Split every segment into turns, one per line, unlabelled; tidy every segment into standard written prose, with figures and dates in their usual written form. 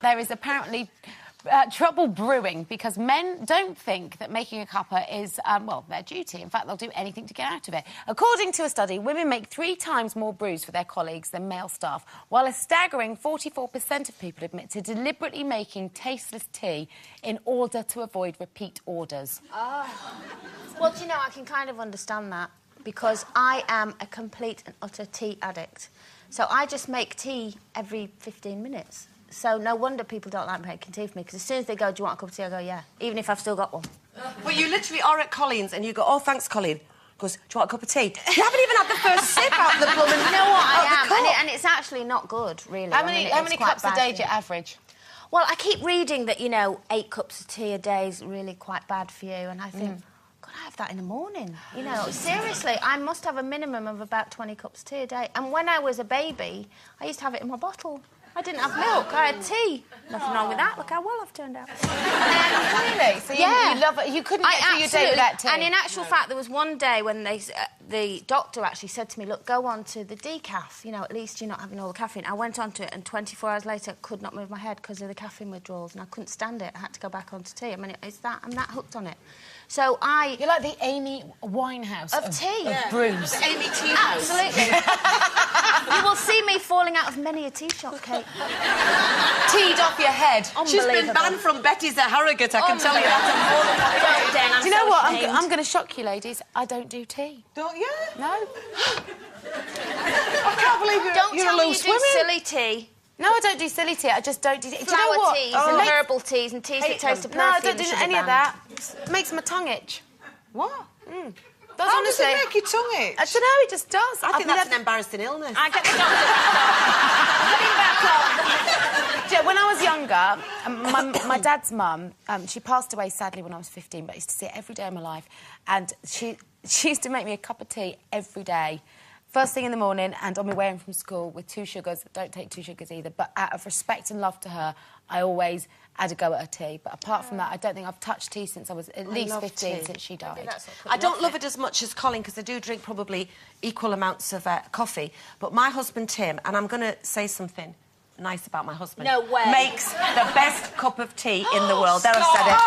there is apparently trouble brewing because men don't think that making a cuppa is, well, their duty. In fact, they'll do anything to get out of it. According to a study, women make 3 times more brews for their colleagues than male staff, while a staggering 44% of people admit to deliberately making tasteless tea in order to avoid repeat orders.
Oh. Well, do you know, I can kind of understand that because I am a complete and utter tea addict. So I just make tea every 15 minutes. So no wonder people don't like making tea for me, because as soon as they go, do you want a cup of tea? I go, yeah, even if I've still got one.
But you literally are at Colleen's and you go, oh, thanks, Colleen. Goes, do you want a cup of tea? You haven't even had the first sip out of the blooming...
You know what, I am, and it's actually not good, really.
How many cups a day do you average?
Well, I keep reading that, you know, 8 cups of tea a day is really quite bad for you, and I think... God, I have that in the morning. You know, seriously, I must have a minimum of about 20 cups of tea a day. And when I was a baby, I used to have it in my bottle. I didn't have milk, I had tea. Nothing wrong with that. Look how well I've turned out.
Really? So you love it. You couldn't get through your day without tea.
And in actual fact, there was one day when the doctor actually said to me, look, go on to the decaf. You know, at least you're not having all the caffeine. I went on to it, and 24 hours later, I could not move my head because of the caffeine withdrawals, and I couldn't stand it. I had to go back onto tea. I mean, I'm that hooked on it. So
You're like the Amy Winehouse
of tea.
Of brews.
The Amy Tea House.
Absolutely. You will see me falling out of many a tea shop, Kate.
Teed off your head.
She's been banned from Betty's at Harrogate, I can tell you that.
Do you know what? I'm going to shock you, ladies. I don't do tea.
Don't you?
No.
I can't believe you're a loose woman.
Don't tell me you do silly tea.
No, I don't do silly tea. I just don't do... Do you know
Flower
what?
teas and herbal teas and teas that taste of perfume.
No, I don't do any of that. It makes my tongue itch.
What?
How
does it make your tongue itch?
I don't know, it just does.
I think that's an embarrassing illness.
I get the doctor.
When I was younger, my dad's mum, she passed away sadly when I was 15, but I used to see it every day of my life, and she used to make me a cup of tea every day. First thing in the morning and on my way home from school with 2 sugars. Don't take 2 sugars either. But out of respect and love to her, I always had a go at her tea. But apart from that, I don't think I've touched tea since I was at least 15, since she died.
I don't love it as much as Colin, because I do drink probably equal amounts of coffee. But my husband, Tim, and I'm going to say something nice about my husband...
No way.
...makes the best cup of tea in the world. There, I've said it.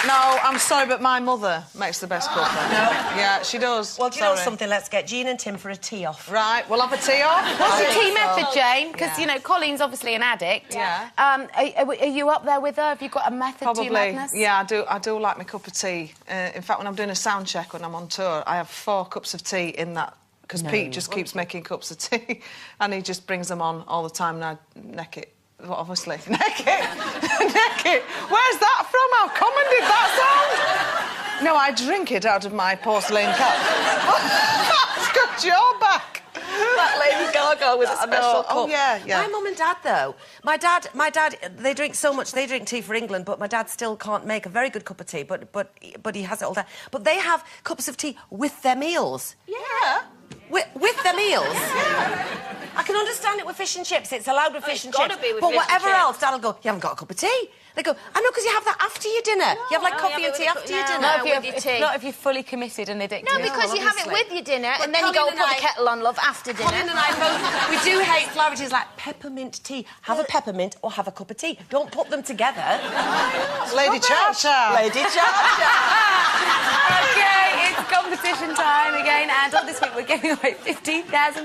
No, I'm sorry, but my mother makes the best cuppa.
No?
Yeah, she does.
Well, do you know something? Let's get Jean and Tim for a tea off.
Right, we'll have a tea off.
What's your tea method, Jane? Because, you know, Colleen's obviously an addict.
Yeah.
Are you up there with her? Have you got a method to your madness?
Yeah, I do like my cup of tea. In fact, when I'm doing a sound check, when I'm on tour, I have 4 cups of tea in that, because Pete just keeps making cups of tea, and he just brings them on all the time, and I neck it. Well, obviously. Neck it. Neck it. Where's that from? How common did that sound? No, I drink it out of my porcelain cup. It's got your back.
That Lady Gaga with a special cup.
Oh, yeah.
My mum and dad, though. My dad, they drink so much. They drink tea for England, but my dad still can't make a very good cup of tea, but he has it all day. But they have cups of tea with their meals.
Yeah.
With their meals. Yeah. I can understand it with fish and chips. It's allowed with fish and chips.
Be with
but
fish
whatever
and
else, Dad'll go, you haven't got a cup of tea. They go, I know, because you have that after your dinner. You have, like, coffee and tea after your dinner.
Not if you're fully committed and addicted.
No, because you have it with your dinner, and then you go and put the kettle on, love, after dinner.
Colin and I both, we do hate flowery teas like peppermint tea. Have a peppermint or have a cup of tea. Don't put them together.
Lady Cha-Cha.
Lady Cha-Cha.
OK, it's competition time again, and on this week we're giving away £15,000.